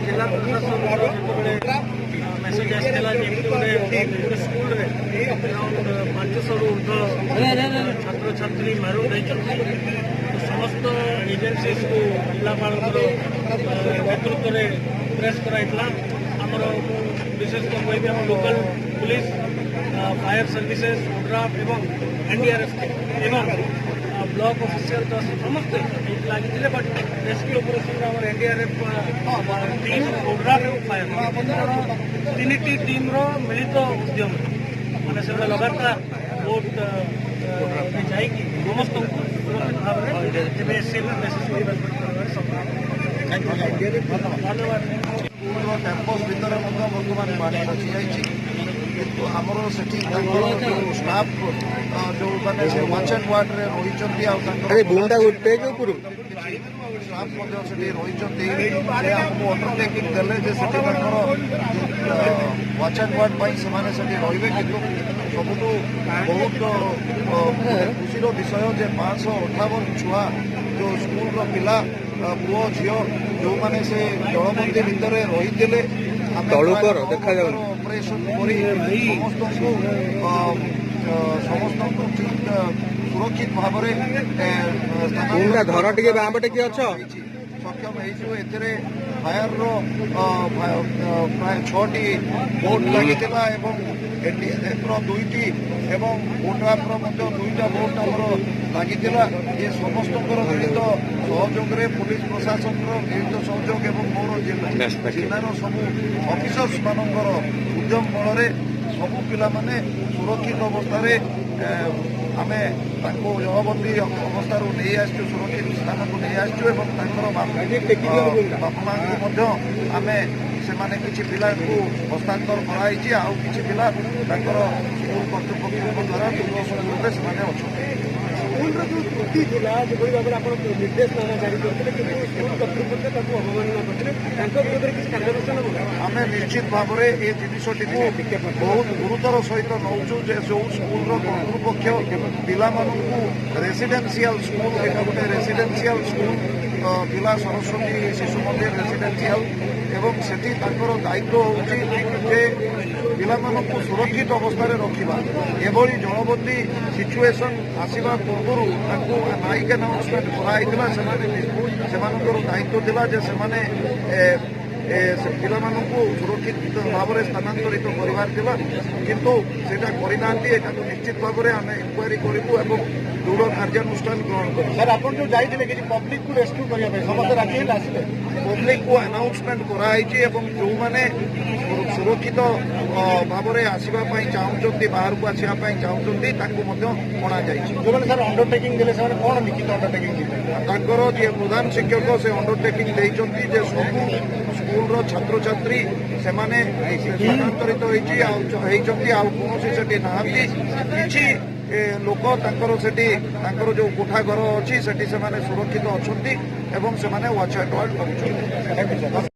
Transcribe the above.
जिला प्रशासन मेसेज आसाला गोटे स्कूल अराउंड 500 ऊर्ध छात्र छात्री मारू समस्त एजेन्सीज को जिलापाल नेतृत्व में प्रेस कराइला आमर विशेषकर कह आम local police fire services ODRAF एवं एनडीआरएफ एवं ब्लॉक ऑफिशियल समस्ते लगे बट रेस्क्यू ऑपरेशन आम एनडीआरएफ टीम ओड्राफ एवं फायर तीन टीम मिलित उद्यम मैंने से लगातार बोट जाकि समस्त सुरक्षित भाव में धन्यवाद। कैंपस भितर बर्तमान पानी पचि जाइए किंतु आमर से स्टाफ जो मैंने वाच एंड वार्ड में रही स्टाफ रही आमको अंडरटेकिंग देले वाच एंड वार्ड से रे कि सबुठ बहुत खुशी विषय जे 558 छुआ जो स्कूल पिला पुओ झील जो मैंने से जलबंदी भितर रही ऑपरेशन समस्त ठीक सुरक्षित भाव सक्षम हो फायर प्राय 6टी बोट लगी एनडीआरएफ 2टी एवं ओड्राफ्र 2टा बोट आमर लगी ये समस्त मिलित सहयोग पुलिस प्रशासन मिलित सहयोग एवं मोर जिलार सब अफिसर्स मानकर उद्यम बल सबू पिला माने सुरक्षित अवस्था आम जलबंदी अवस्था नहीं आसु सुरक्षित स्थान को नहीं आसु बापा माँ आम से किसी पिला हस्तांतर कराई आउ कि पिला स्कूल कर्तृपक्ष द्वारा स्कूल से अच्छा स्कूल जो त्रुटि था जो भाव आप निर्देशनामा जारी करते स्कूल कर्तृपक्ष अवमानना करते विरोध किसी कार्यानुष्ठान आम निश्चित भाव में ये जिनटी को बहुत गुरुतर सहित नौचु जो स्कूल कर्तृपक्ष पिला रेसिडेंशियल स्कूल यहाँ गोटे रेसिडेंशियल स्कूल पिला सरस्वती शिशु मंदिर रेसिडेंशियल एवं सेठी दायित्व होचे पिला सुरक्षित अवस्था रखा एभली जलबंदी सिचुएसन आसवा पूर्व नाइक अनाउंसमेंट कराई दायित्व थिला जे सेमाने पिला सुरक्षित भाव में स्थानांतरित करार किंतु सेटा करना निश्चित भाव में आम इनक्वारी करूँ दृढ़ कार्यानुष्ठान ग्रहण कर सर आप जो जाइए कि पब्लिक को रेस्क्यू करने समस्त राजी आसे पब्लिक को अनाउंसमेंट कराई जो मैंने सुरक्षित भाव में आसवाई चाहते बाहर को आसवाई चाहते अणा जो सर अंडरटेकिंग देले कौन लिखित अंडरटेकिंग जी प्रधान शिक्षक से अंडरटेकिंग देते सब स्कूल छात्र छात्री से स्थानांतरित होती ना किसी लोक जो कोठा घर अच्छी से सुरक्षित अच्छा वाच एंड वार्ड कर